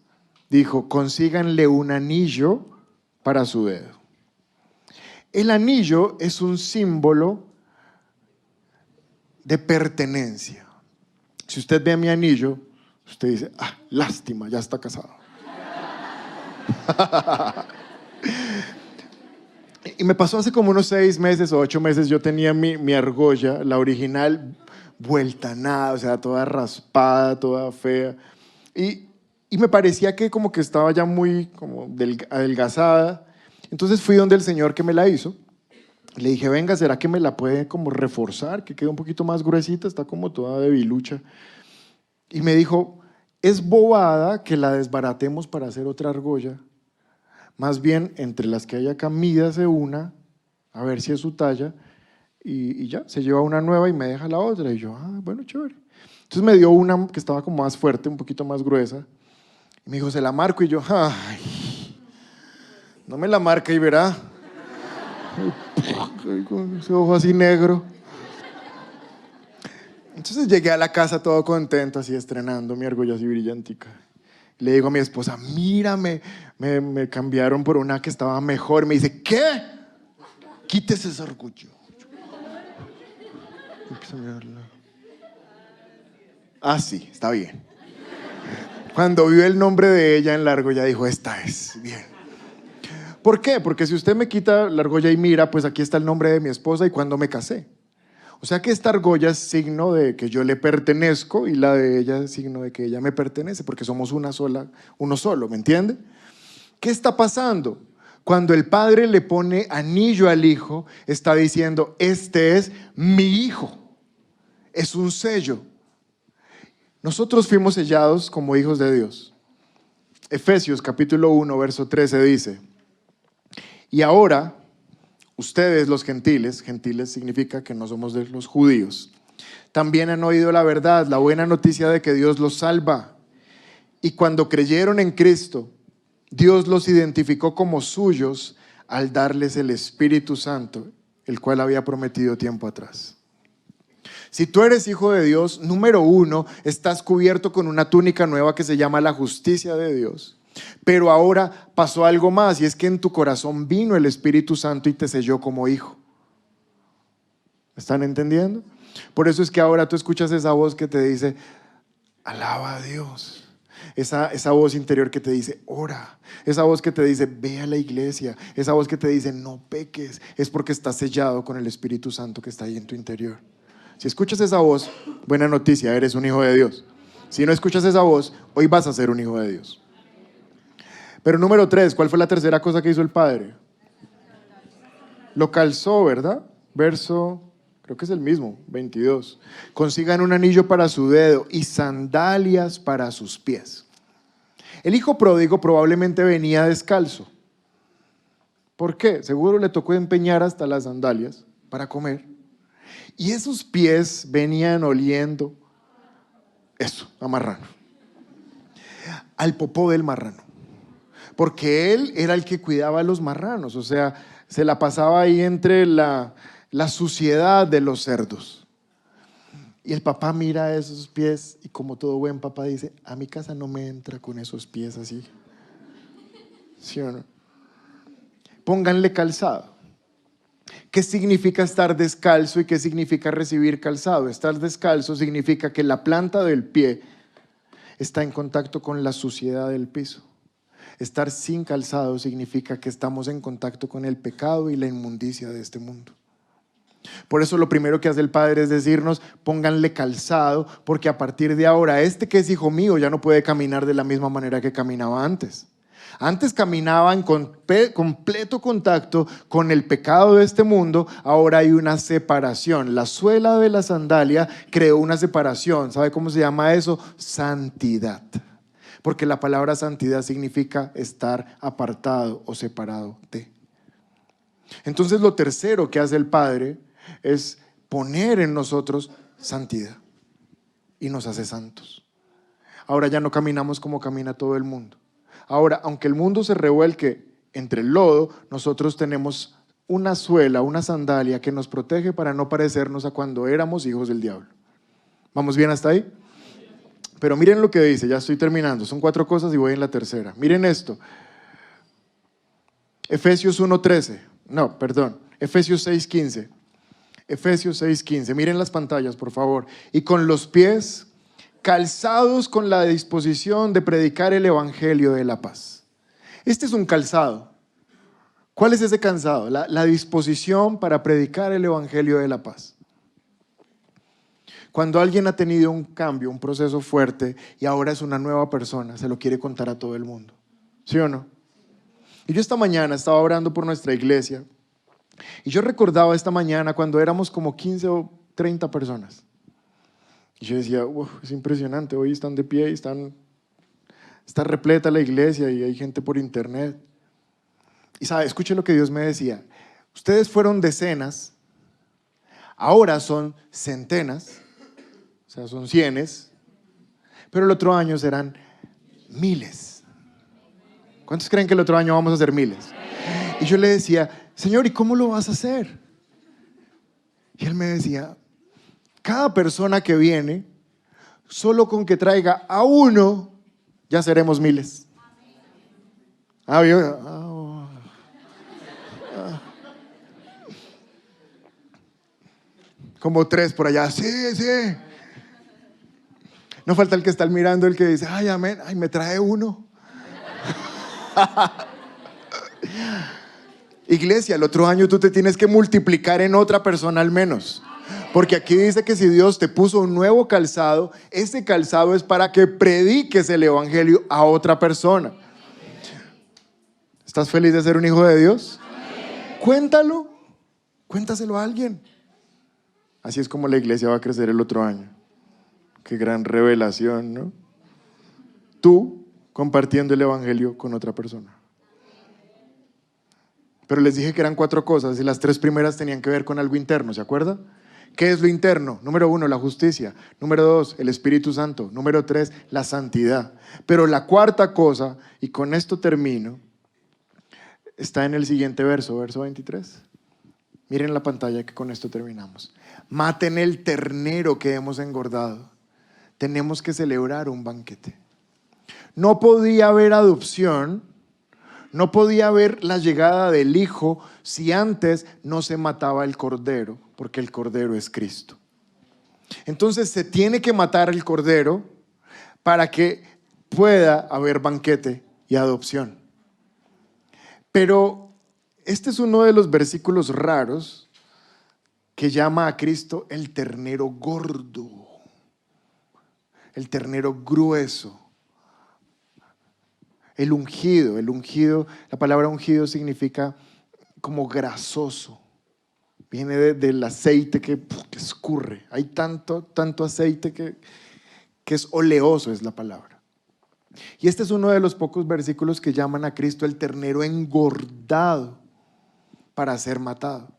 Speaker 1: dijo, consíganle un anillo para su dedo. El anillo es un símbolo de pertenencia. Si usted ve mi anillo, Usted dice, lástima, ya está casado. Y me pasó hace como unos 6 meses o 8 meses, yo tenía mi argolla, la original, vuelta a nada, o sea, toda raspada, toda fea. Y me parecía que como que estaba ya muy como adelgazada. Entonces fui donde el señor que me la hizo. Le dije, venga, ¿será que me la puede como reforzar? Que quede un poquito más gruesita, está como toda debilucha. Y me dijo, es bobada que la desbaratemos para hacer otra argolla. Más bien, entre las que hay acá, mídase una, a ver si es su talla, y ya, se lleva una nueva y me deja la otra. Y yo, bueno, chévere. Entonces me dio una que estaba como más fuerte, un poquito más gruesa. Y me dijo, se la marco. Y yo, no me la marca y verá. Con ese ojo así negro. Entonces llegué a la casa todo contento, así estrenando mi argolla así brillantica. Le digo a mi esposa, mírame, me cambiaron por una que estaba mejor. Me dice, ¿qué? Quítese ese argolla. Empiezo a mirarla. Sí, está bien. Cuando vio el nombre de ella en la argolla, dijo, esta es, bien. ¿Por qué? Porque si usted me quita la argolla y mira, pues aquí está el nombre de mi esposa y cuando me casé. O sea que esta argolla es signo de que yo le pertenezco y la de ella es signo de que ella me pertenece, porque somos uno solo, ¿me entiende? ¿Qué está pasando? Cuando el padre le pone anillo al hijo, está diciendo, este es mi hijo. Es un sello. Nosotros fuimos sellados como hijos de Dios. Efesios capítulo 1, verso 13 dice, y ahora, ustedes los gentiles significa que no somos de los judíos, también han oído la verdad, la buena noticia de que Dios los salva. Y cuando creyeron en Cristo, Dios los identificó como suyos al darles el Espíritu Santo, el cual había prometido tiempo atrás. Si tú eres hijo de Dios, número 1, estás cubierto con una túnica nueva que se llama la justicia de Dios. Pero ahora pasó algo más, y es que en tu corazón vino el Espíritu Santo y te selló como hijo. ¿Me están entendiendo? Por eso es que ahora tú escuchas esa voz que te dice, alaba a Dios. Esa voz interior que te dice, ora. Esa voz que te dice, ve a la iglesia. Esa voz que te dice, no peques. Es porque estás sellado con el Espíritu Santo que está ahí en tu interior. Si escuchas esa voz, buena noticia, eres un hijo de Dios. Si no escuchas esa voz, hoy vas a ser un hijo de Dios. Pero número 3, ¿cuál fue la tercera cosa que hizo el Padre? Lo calzó, ¿verdad? Verso, creo que es el mismo, 22. Consigan un anillo para su dedo y sandalias para sus pies. El hijo pródigo probablemente venía descalzo. ¿Por qué? Seguro le tocó empeñar hasta las sandalias para comer. Y esos pies venían oliendo, a marrano. Al popó del marrano. Porque él era el que cuidaba a los marranos, o sea, se la pasaba ahí entre la suciedad de los cerdos. Y el papá mira esos pies y como todo buen papá dice, a mi casa no me entra con esos pies así. ¿Sí o no? Pónganle calzado. ¿Qué significa estar descalzo y qué significa recibir calzado? Estar descalzo significa que la planta del pie está en contacto con la suciedad del piso. Estar sin calzado significa que estamos en contacto con el pecado y la inmundicia de este mundo. Por eso lo primero que hace el Padre es decirnos, pónganle calzado, porque a partir de ahora, este que es hijo mío ya no puede caminar de la misma manera que caminaba antes. Antes caminaba en completo contacto con el pecado de este mundo, ahora hay una separación. La suela de la sandalia creó una separación. ¿Sabe cómo se llama eso? Santidad. Porque la palabra santidad significa estar apartado o separado de. Entonces lo tercero que hace el Padre es poner en nosotros santidad y nos hace santos. Ahora ya no caminamos como camina todo el mundo. Ahora, aunque el mundo se revuelque entre el lodo, nosotros tenemos una suela, una sandalia que nos protege para no parecernos a cuando éramos hijos del diablo. ¿Vamos bien hasta ahí? Pero miren lo que dice, ya estoy terminando, son 4 cosas y voy en la tercera. Miren esto, Efesios 6:15. Efesios 6:15, miren las pantallas por favor. Y con los pies calzados con la disposición de predicar el evangelio de la paz. Este es un calzado. ¿Cuál es ese calzado? La disposición para predicar el evangelio de la paz. Cuando alguien ha tenido un cambio, un proceso fuerte y ahora es una nueva persona, se lo quiere contar a todo el mundo. ¿Sí o no? Y yo esta mañana estaba orando por nuestra iglesia y yo recordaba esta mañana cuando éramos como 15 o 30 personas. Y yo decía, es impresionante, hoy están de pie y está repleta la iglesia y hay gente por internet. Y sabe, escuche lo que Dios me decía. Ustedes fueron decenas, ahora son centenas, o sea, son cienes, pero el otro año serán miles. ¿Cuántos creen que el otro año vamos a ser miles? Y yo le decía, Señor, ¿y cómo lo vas a hacer? Y Él me decía, cada persona que viene, solo con que traiga a uno, ya seremos miles. Como 3 por allá, sí. No falta el que está mirando, el que dice, ay, amén, ay, me trae uno. Iglesia, el otro año tú te tienes que multiplicar en otra persona al menos. Porque aquí dice que si Dios te puso un nuevo calzado, ese calzado es para que prediques el evangelio a otra persona. ¿Estás feliz de ser un hijo de Dios? Cuéntalo, cuéntaselo a alguien. Así es como la iglesia va a crecer el otro año. Qué gran revelación, ¿no? Tú compartiendo el evangelio con otra persona. Pero les dije que eran 4 cosas y las 3 primeras tenían que ver con algo interno, ¿se acuerda? ¿Qué es lo interno? Número 1, la justicia. Número 2, el Espíritu Santo. Número 3, la santidad. Pero la cuarta cosa, y con esto termino, está en el siguiente verso 23. Miren la pantalla que con esto terminamos. Maten el ternero que hemos engordado. Tenemos que celebrar un banquete. No podía haber adopción, no podía haber la llegada del Hijo si antes no se mataba el Cordero, porque el Cordero es Cristo. Entonces se tiene que matar el Cordero para que pueda haber banquete y adopción. Pero este es uno de los versículos raros que llama a Cristo el ternero gordo, el ternero grueso. El ungido, la palabra ungido significa como grasoso. Viene del aceite que escurre. Hay tanto aceite que es oleoso, es la palabra. Y este es uno de los pocos versículos que llaman a Cristo el ternero engordado para ser matado.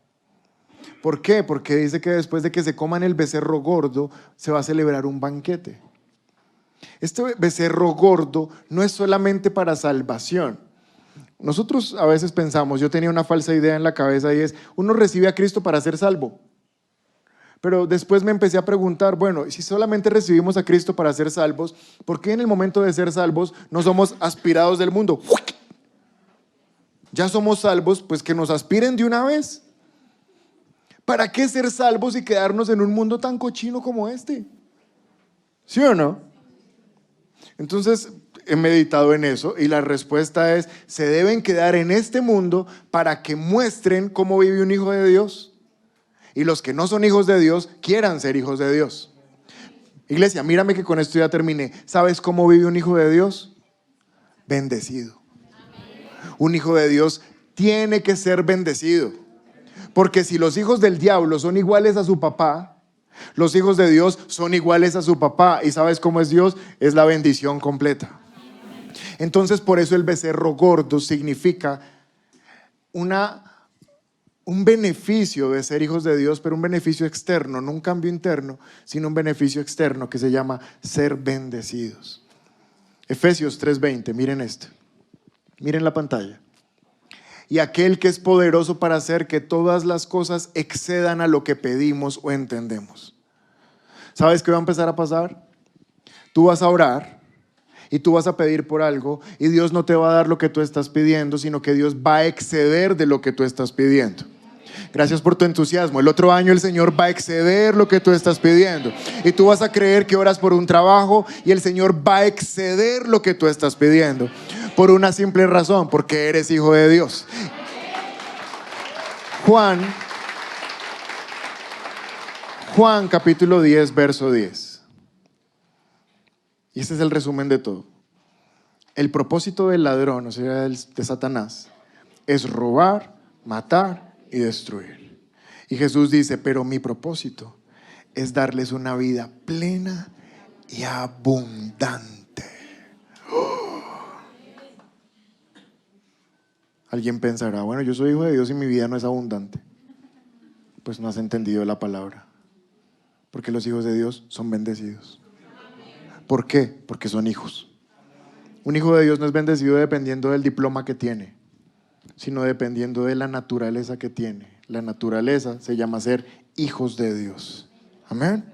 Speaker 1: ¿Por qué? Porque dice que después de que se coman el becerro gordo, se va a celebrar un banquete. Este becerro gordo no es solamente para salvación. Nosotros a veces pensamos, yo tenía una falsa idea en la cabeza y es, uno recibe a Cristo para ser salvo. Pero después me empecé a preguntar, bueno, si solamente recibimos a Cristo para ser salvos, ¿por qué en el momento de ser salvos no somos aspirados del mundo? Ya somos salvos, pues que nos aspiren de una vez. ¿Para qué ser salvos y quedarnos en un mundo tan cochino como este? ¿Sí o no? Entonces he meditado en eso y la respuesta es, se deben quedar en este mundo para que muestren cómo vive un hijo de Dios y los que no son hijos de Dios quieran ser hijos de Dios. Iglesia, mírame que con esto ya terminé. ¿Sabes cómo vive un hijo de Dios? Bendecido. Un hijo de Dios tiene que ser bendecido, porque si los hijos del diablo son iguales a su papá, los hijos de Dios son iguales a su papá. ¿Y sabes cómo es Dios? Es la bendición completa. Entonces por eso el becerro gordo significa un beneficio de ser hijos de Dios, pero un beneficio externo, no un cambio interno, sino un beneficio externo que se llama ser bendecidos. Efesios 3:20, miren esto, miren la pantalla. Y aquel que es poderoso para hacer que todas las cosas excedan a lo que pedimos o entendemos. ¿Sabes qué va a empezar a pasar? Tú vas a orar y tú vas a pedir por algo y Dios no te va a dar lo que tú estás pidiendo, sino que Dios va a exceder de lo que tú estás pidiendo. Gracias por tu entusiasmo. El otro año el Señor va a exceder lo que tú estás pidiendo. Y tú vas a creer que oras por un trabajo y el Señor va a exceder lo que tú estás pidiendo. Por una simple razón, porque eres hijo de Dios. Juan capítulo 10, verso 10. Y este es el resumen de todo. El propósito del ladrón, o sea, de Satanás, es robar, matar y destruir. Y Jesús dice, pero mi propósito es darles una vida plena y abundante. Alguien pensará, bueno, yo soy hijo de Dios y mi vida no es abundante. Pues no has entendido la palabra. Porque los hijos de Dios son bendecidos. ¿Por qué? Porque son hijos. Un hijo de Dios no es bendecido dependiendo del diploma que tiene, sino dependiendo de la naturaleza que tiene. La naturaleza se llama ser hijos de Dios. Amén.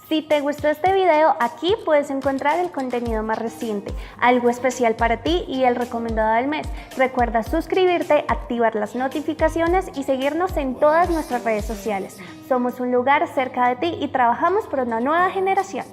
Speaker 2: Si te gustó este video, aquí puedes encontrar el contenido más reciente, algo especial para ti y el recomendado del mes. Recuerda suscribirte, activar las notificaciones y seguirnos en todas nuestras redes sociales. Somos un lugar cerca de ti y trabajamos por una nueva generación.